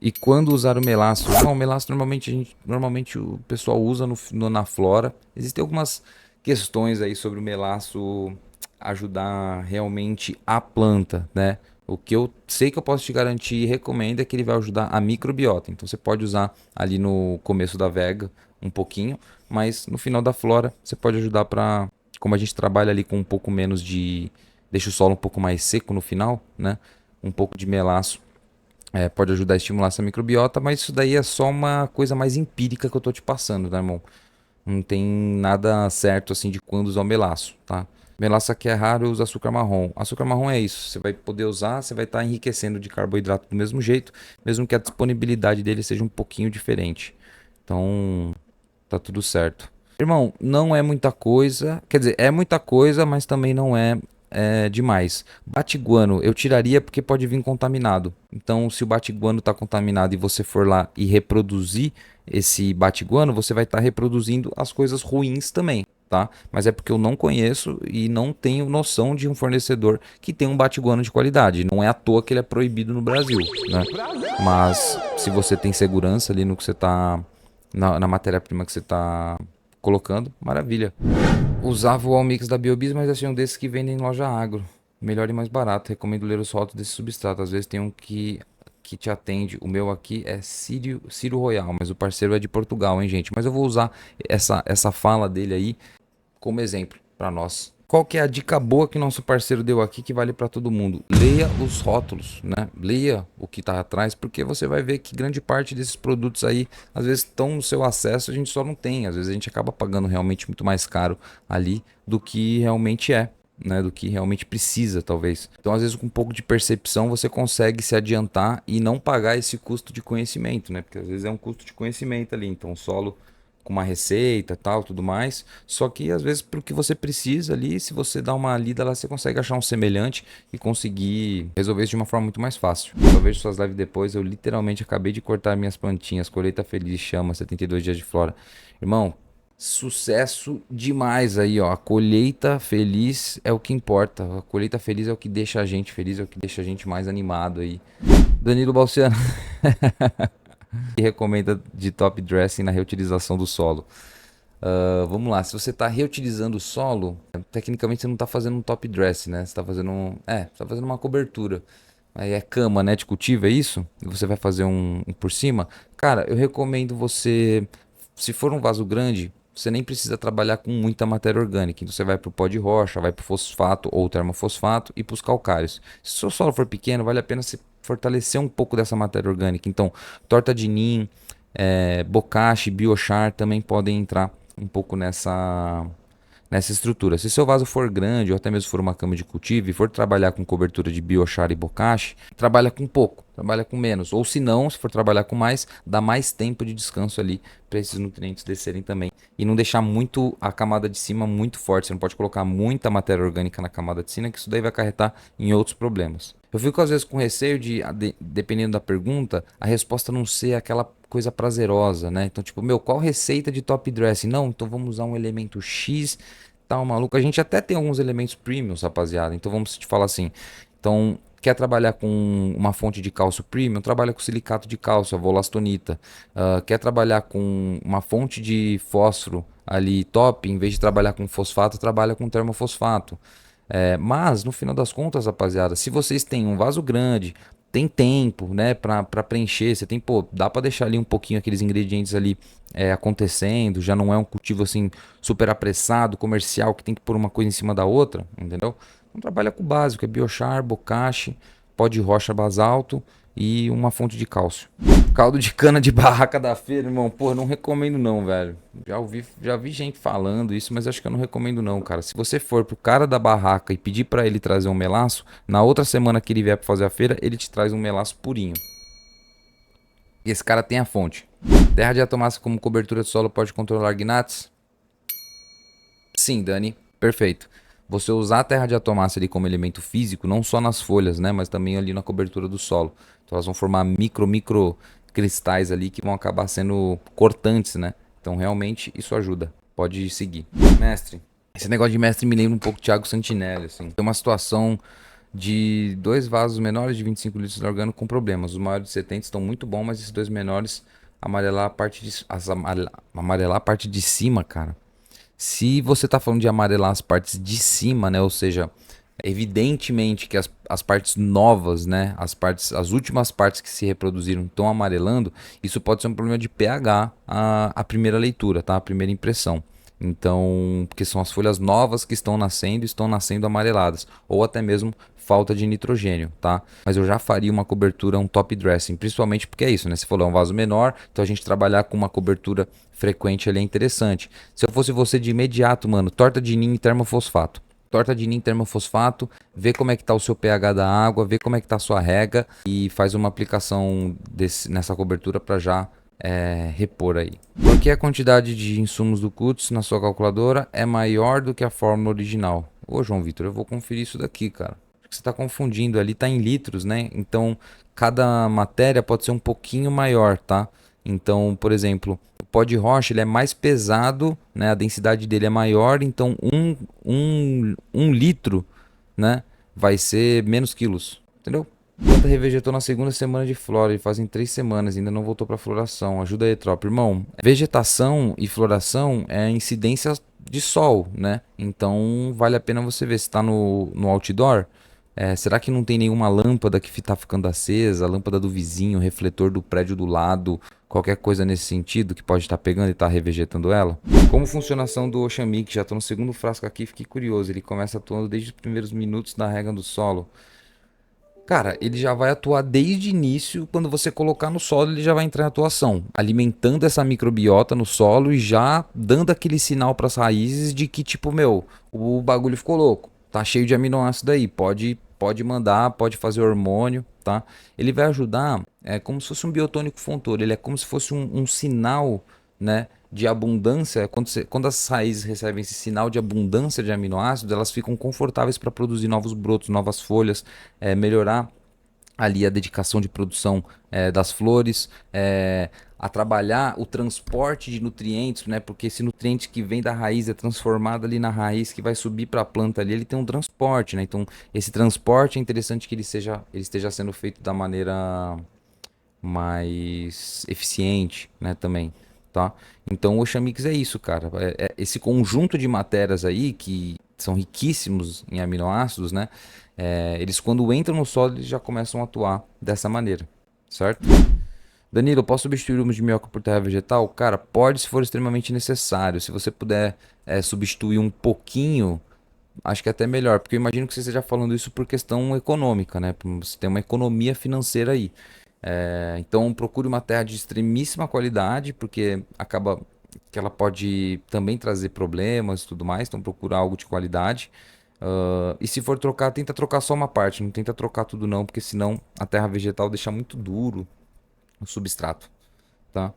E quando usar o melaço? Bom, o melaço normalmente o pessoal usa na flora. Existem algumas questões aí sobre o melaço ajudar realmente a planta, né? O que eu sei que eu posso te garantir e recomendo é que ele vai ajudar a microbiota. Então você pode usar ali no começo da vega um pouquinho, mas no final da flora você pode ajudar para, como a gente trabalha ali com um pouco menos de, deixa o solo um pouco mais seco no final, né? Um pouco de melaço pode ajudar a estimular essa microbiota, mas isso daí é só uma coisa mais empírica que eu tô te passando, tá, irmão? Não tem nada certo assim de quando usar o melaço, tá? Melaço aqui é raro, usa açúcar marrom. Açúcar marrom é isso, você vai poder usar, você vai estar enriquecendo de carboidrato do mesmo jeito, mesmo que a disponibilidade dele seja um pouquinho diferente. Então, tá tudo certo. Irmão, não é muita coisa. Quer dizer, é muita coisa, mas também não é demais. Batiguano eu tiraria porque pode vir contaminado. Então, se o batiguano está contaminado e você for lá e reproduzir esse batiguano, você vai estar reproduzindo as coisas ruins também, tá? Mas é porque eu não conheço e não tenho noção de um fornecedor que tem um batiguano de qualidade. Não é à toa que ele é proibido no Brasil, né? Mas se você tem segurança ali no que você está na matéria-prima que você está colocando, maravilha. Usava o Almix da Biobis, mas achei um desses que vendem em loja agro. Melhor e mais barato. Recomendo ler os rótulos desse substrato. Às vezes tem um que te atende. O meu aqui é Ciro Royal, mas o parceiro é de Portugal, hein, gente? Mas eu vou usar essa fala dele aí como exemplo para nós. Qual que é a dica boa que nosso parceiro deu aqui que vale para todo mundo? Leia os rótulos, né? Leia o que está atrás, porque você vai ver que grande parte desses produtos aí, às vezes estão no seu acesso, a gente só não tem. Às vezes a gente acaba pagando realmente muito mais caro ali do que realmente é. Né, do que realmente precisa, talvez. Então, às vezes, com um pouco de percepção, você consegue se adiantar e não pagar esse custo de conhecimento, né? Porque às vezes é um custo de conhecimento ali. Então, o solo com uma receita, tal, tudo mais. Só que às vezes para o que você precisa ali, se você dá uma lida lá, você consegue achar um semelhante e conseguir resolver isso de uma forma muito mais fácil. Eu vejo suas lives depois, eu literalmente acabei de cortar minhas plantinhas, colheita feliz, chama, 72 dias de flora. Irmão, sucesso demais aí, ó. A colheita feliz é o que importa. A colheita feliz é o que deixa a gente feliz, é o que deixa a gente mais animado aí. Danilo Balciano que recomenda de top dressing na reutilização do solo. Vamos lá, se você está reutilizando o solo, tecnicamente você não está fazendo um top dress, né? Você está fazendo você tá fazendo uma cobertura. Aí é cama, né, de cultivo, é isso? E você vai fazer um por cima. Cara, eu recomendo você, se for um vaso grande, você nem precisa trabalhar com muita matéria orgânica. Então você vai para o pó de rocha, vai para o fosfato ou termofosfato e para os calcários. Se o seu solo for pequeno, vale a pena você fortalecer um pouco dessa matéria orgânica. Então, torta de nim, bocashi, biochar também podem entrar um pouco nessa estrutura. Se seu vaso for grande ou até mesmo for uma cama de cultivo e for trabalhar com cobertura de biochar e bokashi, trabalha com pouco, trabalha com menos. Ou se não, se for trabalhar com mais, dá mais tempo de descanso ali para esses nutrientes descerem também. E não deixar muito a camada de cima muito forte. Você não pode colocar muita matéria orgânica na camada de cima, que isso daí vai acarretar em outros problemas. Eu fico às vezes com receio dependendo da pergunta, a resposta não ser aquela coisa prazerosa, né? Então, tipo, meu, qual receita de top dressing? Não, então vamos usar um elemento X, tal, maluco. A gente até tem alguns elementos premiums, rapaziada. Então vamos te falar assim. Então, quer trabalhar com uma fonte de cálcio premium? Trabalha com silicato de cálcio, a volastonita. Quer trabalhar com uma fonte de fósforo ali top? Em vez de trabalhar com fosfato, trabalha com termofosfato. Mas, no final das contas, rapaziada, se vocês têm um vaso grande, tem tempo, né, pra preencher, você tem, pô, dá pra deixar ali um pouquinho aqueles ingredientes ali acontecendo, já não é um cultivo assim super apressado, comercial, que tem que pôr uma coisa em cima da outra, entendeu? Então trabalha com o básico, é biochar, bokashi, pó de rocha basalto e uma fonte de cálcio. Caldo de cana de barraca da feira, irmão. Pô, não recomendo não, velho. Já vi gente falando isso, mas acho que eu não recomendo não, cara. Se você for pro cara da barraca e pedir pra ele trazer um melaço, na outra semana que ele vier pra fazer a feira, ele te traz um melaço purinho. E esse cara tem a fonte. Terra de atomassa como cobertura de solo pode controlar gnates? Sim, Dani. Perfeito. Você usar a terra de atomassa ali como elemento físico, não só nas folhas, né, mas também ali na cobertura do solo. Então elas vão formar micro cristais ali que vão acabar sendo cortantes, né? Então realmente isso ajuda. Pode seguir. Mestre. Esse negócio de mestre me lembra um pouco Thiago Santinelli, assim. Tem uma situação de dois vasos menores de 25 litros de orgânico com problemas. Os maiores de 70 estão muito bons, mas esses dois menores amarelar a parte amarelar a parte de cima, cara. Se você tá falando de amarelar as partes de cima, né? Ou seja, evidentemente que as partes novas, né? As últimas partes que se reproduziram estão amarelando. Isso pode ser um problema de pH a primeira leitura, tá? A primeira impressão. Então, porque são as folhas novas que estão nascendo amareladas, ou até mesmo falta de nitrogênio, tá? Mas eu já faria uma cobertura, um top dressing, principalmente porque é isso, né? Você falou, é um vaso menor, então a gente trabalhar com uma cobertura frequente ali é interessante. Se eu fosse você de imediato, mano, torta de ninho e termofosfato. Torta de ninho e termofosfato, vê como é que tá o seu pH da água, vê como é que tá a sua rega e faz uma aplicação nessa cobertura para já repor aí. Porque a quantidade de insumos do CUTS na sua calculadora é maior do que a fórmula original. Ô, João Vitor, eu vou conferir isso daqui, cara. Porque você está confundindo ali, tá em litros, né? Então, cada matéria pode ser um pouquinho maior, tá? Então, por exemplo, o pó de rocha ele é mais pesado, né? A densidade dele é maior, então um litro, né? Vai ser menos quilos, entendeu? Planta revegetou na segunda semana de flora e fazem 3 semanas, ainda não voltou para floração. Ajuda aí, tropa. Irmão, vegetação e floração é incidência de sol, né? Então vale a pena você ver se está no outdoor. Será que não tem nenhuma lâmpada que está ficando acesa, a lâmpada do vizinho, refletor do prédio do lado, qualquer coisa nesse sentido que pode estar pegando e estar revegetando ela? Como funciona a ação do Oxamic? Já estou no segundo frasco aqui, fiquei curioso. Ele começa atuando desde os primeiros minutos da rega do solo. Cara, ele já vai atuar desde o início, quando você colocar no solo, ele já vai entrar em atuação, alimentando essa microbiota no solo e já dando aquele sinal para as raízes de que, tipo, meu, o bagulho ficou louco, tá cheio de aminoácido aí, pode mandar, pode fazer hormônio, tá? Ele vai ajudar, é como se fosse um biotônico fontor, ele é como se fosse um sinal, né? De abundância, quando as raízes recebem esse sinal de abundância de aminoácidos, elas ficam confortáveis para produzir novos brotos, novas folhas, melhorar ali a dedicação de produção das flores, a trabalhar o transporte de nutrientes, né? Porque esse nutriente que vem da raiz é transformado ali na raiz que vai subir para a planta ali, ele tem um transporte, né? Então esse transporte é interessante que ele esteja sendo feito da maneira mais eficiente, né, também, tá? Então o Oxamix é isso, cara. Esse conjunto de matérias aí que são riquíssimos em aminoácidos, né? Eles quando entram no solo eles já começam a atuar dessa maneira, certo? Danilo, posso substituir o humus de minhoca por terra vegetal? Cara, pode se for extremamente necessário. Se você puder substituir um pouquinho, acho que é até melhor, porque eu imagino que você esteja falando isso por questão econômica, né? Você tem uma economia financeira aí. Então procure uma terra de extremíssima qualidade, porque acaba que ela pode também trazer problemas e tudo mais, então procura algo de qualidade. E se for trocar, tenta trocar só uma parte, não tenta trocar tudo não, porque senão a terra vegetal deixa muito duro o substrato, tá?